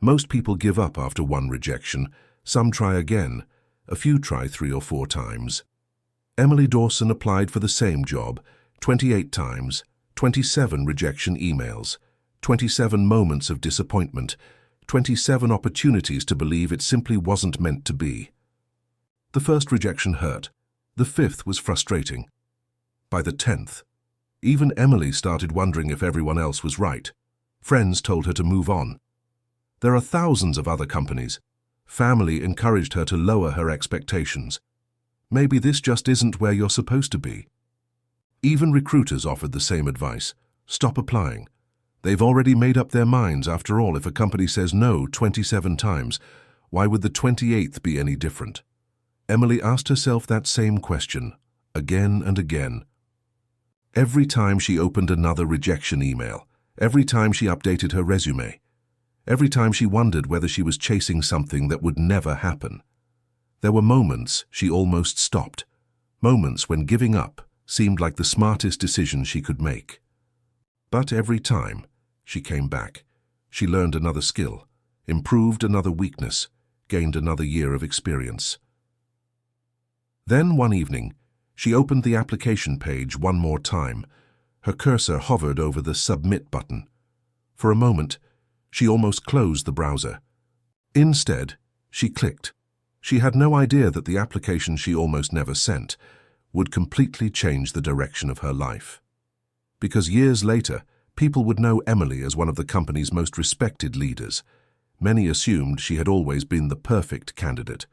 Most people give up after one rejection. Some try again. A few try 3 or 4 times. Emily Dawson applied for the same job 28 times, 27 rejection emails, 27 moments of disappointment, 27 opportunities to believe it simply wasn't meant to be. The first rejection hurt. The 5th was frustrating. By the 10th, even Emily started wondering if everyone else was right. Friends told her to move on. There are thousands of other companies. Family encouraged her to lower her expectations. Maybe this just isn't where you're supposed to be. Even recruiters offered the same advice. Stop applying. They've already made up their minds. After all, if a company says no 27 times, why would the 28th be any different? Emily asked herself that same question, again and again. Every time she opened another rejection email, every time she updated her resume, every time she wondered whether she was chasing something that would never happen. There were moments she almost stopped, moments when giving up seemed like the smartest decision she could make. But every time, she came back. She learned another skill, improved another weakness, gained another year of experience. Then one evening, she opened the application page one more time. Her cursor hovered over the Submit button. For a moment, she almost closed the browser. Instead, she clicked. She had no idea that the application she almost never sent would completely change the direction of her life. Because years later, people would know Emily as one of the company's most respected leaders. Many assumed she had always been the perfect candidate.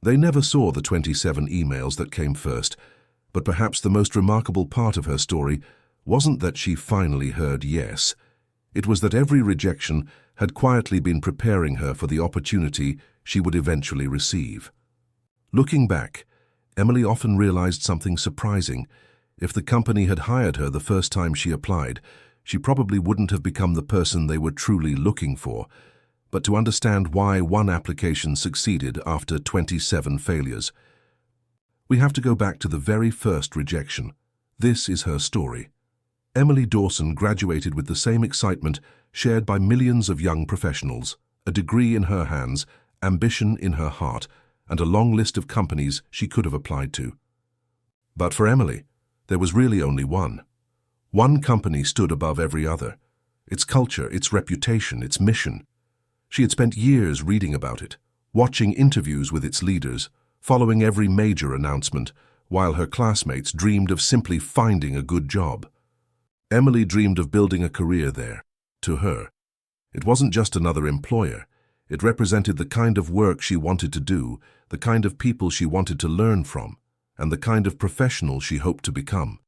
They never saw the 27 emails that came first, but perhaps the most remarkable part of her story wasn't that she finally heard yes. It was that every rejection had quietly been preparing her for the opportunity she would eventually receive. Looking back, Emily often realized something surprising. If the company had hired her the first time she applied, she probably wouldn't have become the person they were truly looking for. But to understand why one application succeeded after 27 failures, we have to go back to the very first rejection. This is her story. Emily Dawson graduated with the same excitement shared by millions of young professionals, a degree in her hands, ambition in her heart, and a long list of companies she could have applied to. But for Emily, there was really only one. One company stood above every other. Its culture, its reputation, its mission. She had spent years reading about it, watching interviews with its leaders, following every major announcement, while her classmates dreamed of simply finding a good job. Emily dreamed of building a career there. To her, it wasn't just another employer. It represented the kind of work she wanted to do, the kind of people she wanted to learn from, and the kind of professional she hoped to become.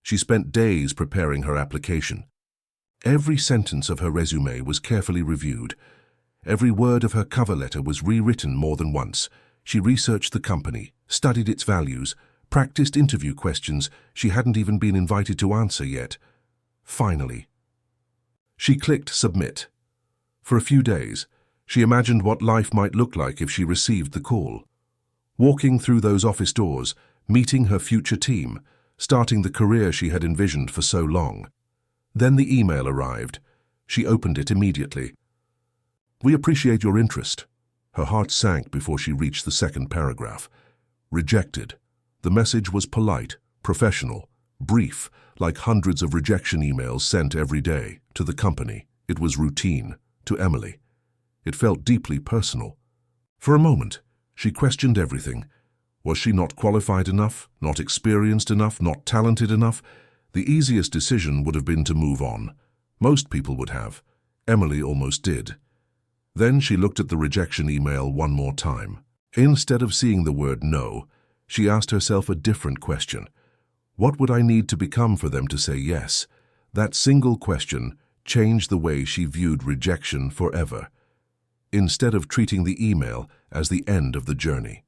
She spent days preparing her application. Every sentence of her resume was carefully reviewed. Every word of her cover letter was rewritten more than once. She researched the company, studied its values, practiced interview questions she hadn't even been invited to answer yet. Finally, she clicked Submit. For a few days, she imagined what life might look like if she received the call. Walking through those office doors, meeting her future team, starting the career she had envisioned for so long. Then the email arrived. She opened it immediately. "We appreciate your interest." Her heart sank before she reached the second paragraph. Rejected. The message was polite, professional, brief, like hundreds of rejection emails sent every day. To the company, it was routine. To Emily, it felt deeply personal. For a moment, she questioned everything. Was she not qualified enough, not experienced enough, not talented enough? The easiest decision would have been to move on. Most people would have. Emily almost did. Then she looked at the rejection email one more time. Instead of seeing the word no, she asked herself a different question. What would I need to become for them to say yes? That single question changed the way she viewed rejection forever. Instead of treating the email as the end of the journey,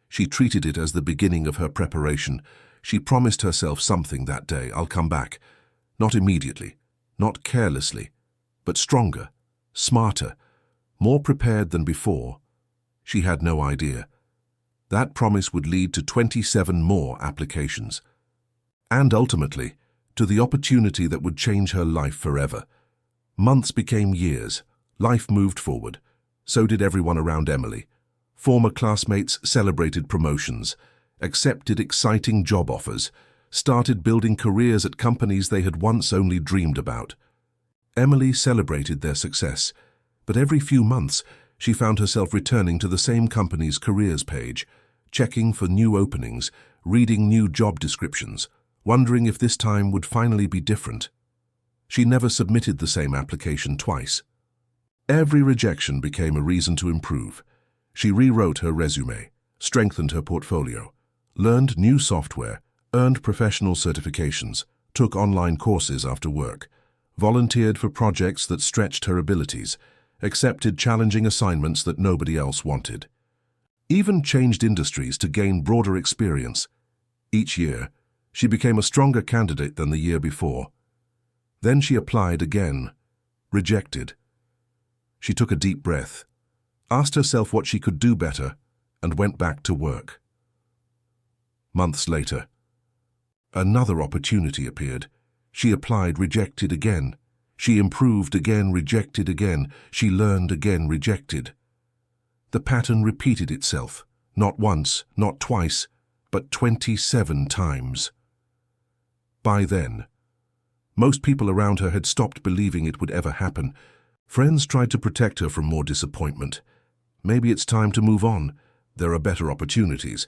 she treated it as the beginning of her preparation. She promised herself something that day. I'll come back. Not immediately, not carelessly, but stronger, smarter, more prepared than before. She had no idea. That promise would lead to 27 more applications. And ultimately, to the opportunity that would change her life forever. Months became years. Life moved forward. So did everyone around Emily. Former classmates celebrated promotions, accepted exciting job offers, started building careers at companies they had once only dreamed about. Emily celebrated their success, but every few months she found herself returning to the same company's careers page, checking for new openings, reading new job descriptions, wondering if this time would finally be different. She never submitted the same application twice. Every rejection became a reason to improve. She rewrote her resume, strengthened her portfolio, learned new software, earned professional certifications, took online courses after work, volunteered for projects that stretched her abilities, accepted challenging assignments that nobody else wanted. Even changed industries to gain broader experience. Each year, she became a stronger candidate than the year before. Then she applied again, rejected. She took a deep breath, asked herself what she could do better, and went back to work. Months later, another opportunity appeared. She applied, rejected again. She improved again, rejected again. She learned again, rejected. The pattern repeated itself, not once, not twice, but 27 times. By then, most people around her had stopped believing it would ever happen. Friends tried to protect her from more disappointment. Maybe it's time to move on. There are better opportunities.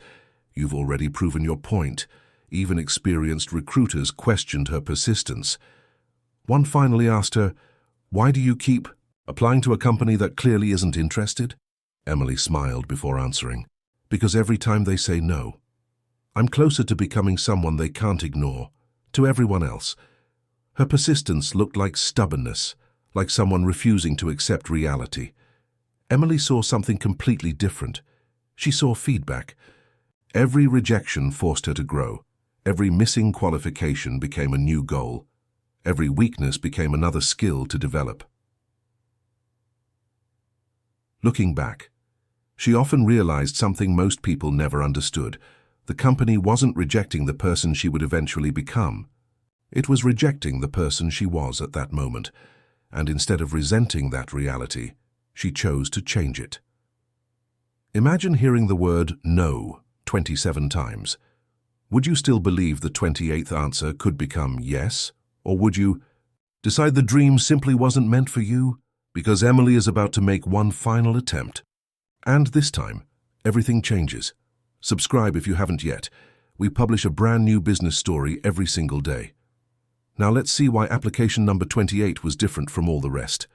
You've already proven your point. Even experienced recruiters questioned her persistence. One finally asked her, "Why do you keep applying to a company that clearly isn't interested?" Emily smiled before answering, "Because every time they say no, I'm closer to becoming someone they can't ignore, to everyone else." Her persistence looked like stubbornness, like someone refusing to accept reality. Emily saw something completely different. She saw feedback. Every rejection forced her to grow. Every missing qualification became a new goal. Every weakness became another skill to develop. Looking back, she often realized something most people never understood. The company wasn't rejecting the person she would eventually become. It was rejecting the person she was at that moment, and instead of resenting that reality, she chose to change it. Imagine hearing the word no 27 times. Would you still believe the 28th answer could become yes? Or would you decide the dream simply wasn't meant for you? Because Emily is about to make one final attempt. And this time, everything changes. Subscribe if you haven't yet. We publish a brand new business story every single day. Now let's see why application number 28 was different from all the rest.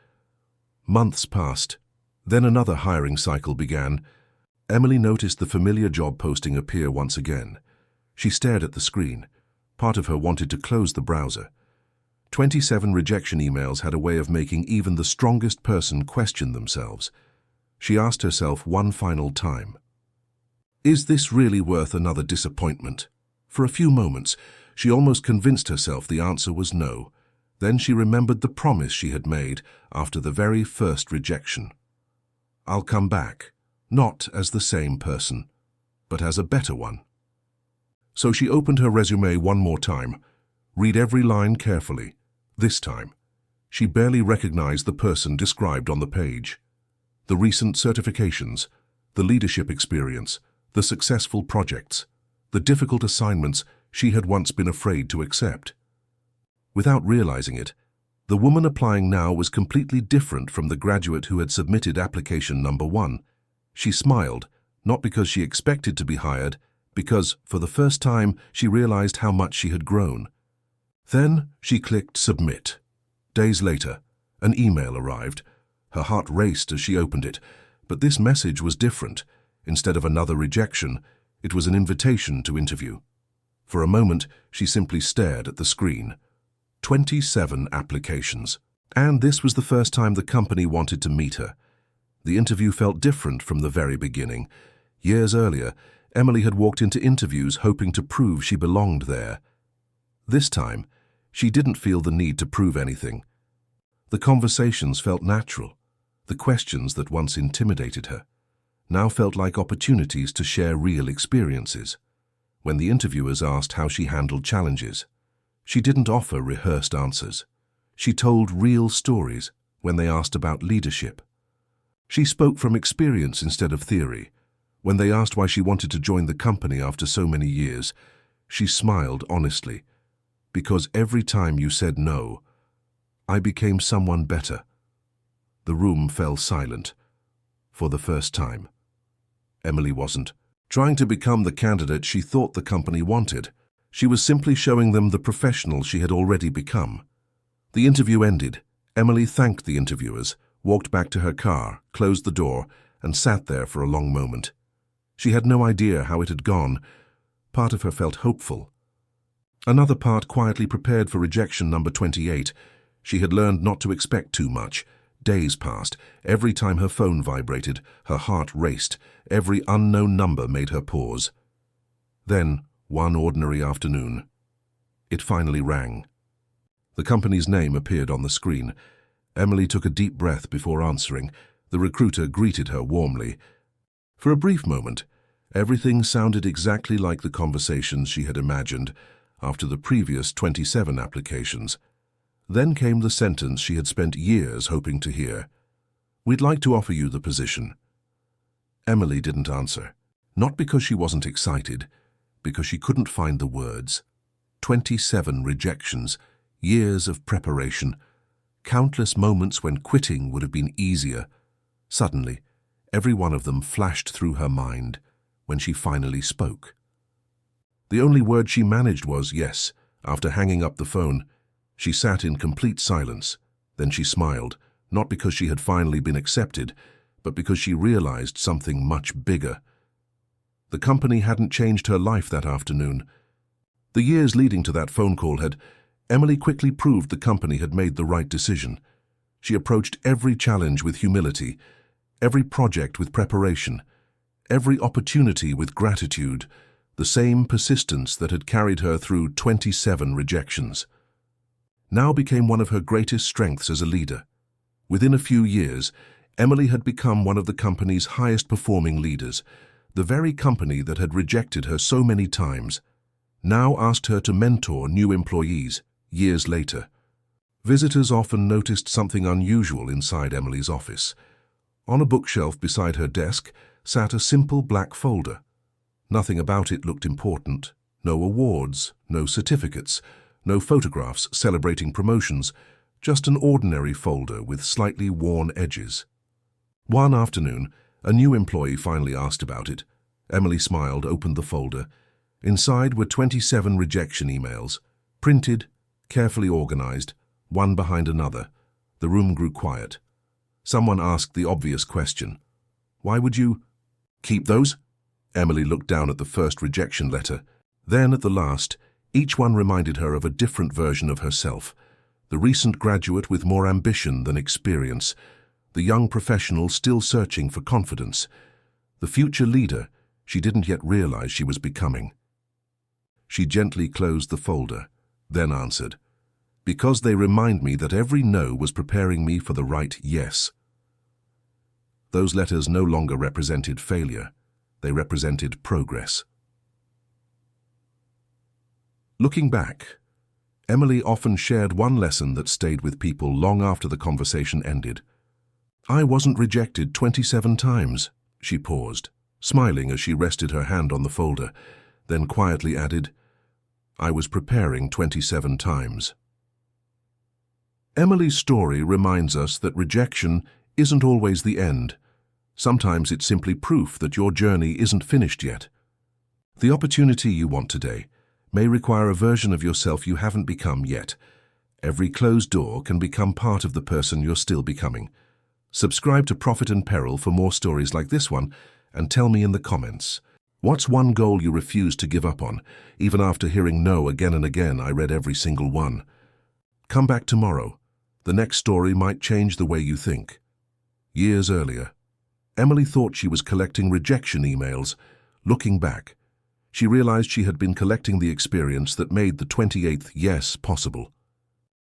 Months passed. Then another hiring cycle began. Emily noticed the familiar job posting appear once again. She stared at the screen. Part of her wanted to close the browser. 27 rejection emails had a way of making even the strongest person question themselves. She asked herself one final time, "Is this really worth another disappointment?" For a few moments, she almost convinced herself the answer was no. Then she remembered the promise she had made after the very first rejection. "I'll come back, not as the same person, but as a better one." So she opened her resume one more time. Read every line carefully. This time, she barely recognized the person described on the page. The recent certifications, the leadership experience, the successful projects, the difficult assignments she had once been afraid to accept. Without realizing it, the woman applying now was completely different from the graduate who had submitted application number 1. She smiled, not because she expected to be hired, because, for the first time, she realized how much she had grown. Then she clicked Submit. Days later, an email arrived. Her heart raced as she opened it, but this message was different. Instead of another rejection, it was an invitation to interview. For a moment, she simply stared at the screen. 27 applications. And this was the first time the company wanted to meet her. The interview felt different from the very beginning. Years earlier, Emily had walked into interviews hoping to prove she belonged there. This time, she didn't feel the need to prove anything. The conversations felt natural. The questions that once intimidated her now felt like opportunities to share real experiences. When the interviewers asked how she handled challenges, she didn't offer rehearsed answers. She told real stories, when they asked about leadership. She spoke from experience instead of theory. When they asked why she wanted to join the company after so many years, she smiled honestly. Because every time you said no, I became someone better. The room fell silent. For the first time. Emily wasn't trying to become the candidate she thought the company wanted. She was simply showing them the professional she had already become. The interview ended. Emily thanked the interviewers, walked back to her car, closed the door, and sat there for a long moment. She had no idea how it had gone. Part of her felt hopeful. Another part quietly prepared for rejection number 28. She had learned not to expect too much. Days passed. Every time her phone vibrated, her heart raced. Every unknown number made her pause. Then, one ordinary afternoon, it finally rang. The company's name appeared on the screen. Emily took a deep breath before answering. The recruiter greeted her warmly. For a brief moment, everything sounded exactly like the conversations she had imagined after the previous 27 applications. Then came the sentence she had spent years hoping to hear. "We'd like to offer you the position." Emily didn't answer. Not because she wasn't excited, because she couldn't find the words. 27 rejections, years of preparation, countless moments when quitting would have been easier. Suddenly, every one of them flashed through her mind when she finally spoke. The only word she managed was yes. After hanging up the phone, she sat in complete silence. Then she smiled, not because she had finally been accepted, but because she realized something much bigger. The company hadn't changed her life that afternoon. The years leading to that phone call Emily quickly proved the company had made the right decision. She approached every challenge with humility, every project with preparation, every opportunity with gratitude, the same persistence that had carried her through 27 rejections. Now became one of her greatest strengths as a leader. Within a few years, Emily had become one of the company's highest-performing leaders. The very company that had rejected her so many times now asked her to mentor new employees years later. Visitors often noticed something unusual inside Emily's office. On a bookshelf beside her desk sat a simple black folder. Nothing about it looked important. No awards, no certificates, no photographs celebrating promotions, just an ordinary folder with slightly worn edges. One afternoon, a new employee finally asked about it. Emily smiled, opened the folder. Inside were 27 rejection emails, printed, carefully organized, one behind another. The room grew quiet. Someone asked the obvious question. "Why would you keep those?" Emily looked down at the first rejection letter. Then at the last, each one reminded her of a different version of herself. The recent graduate with more ambition than experience. The young professional still searching for confidence. The future leader she didn't yet realize she was becoming. She gently closed the folder, then answered, "Because they remind me that every no was preparing me for the right yes." Those letters no longer represented failure. They represented progress. Looking back, Emily often shared one lesson that stayed with people long after the conversation ended. "I wasn't rejected 27 times, she paused, smiling as she rested her hand on the folder, then quietly added, "I was preparing 27 times. Emily's story reminds us that rejection isn't always the end. Sometimes it's simply proof that your journey isn't finished yet. The opportunity you want today may require a version of yourself you haven't become yet. Every closed door can become part of the person you're still becoming. Subscribe to Profit and Peril for more stories like this one, and tell me in the comments, what's one goal you refuse to give up on? Even after hearing no again and again, I read every single one. Come back tomorrow. The next story might change the way you think. Years earlier, Emily thought she was collecting rejection emails. Looking back, she realized she had been collecting the experience that made the 28th yes possible.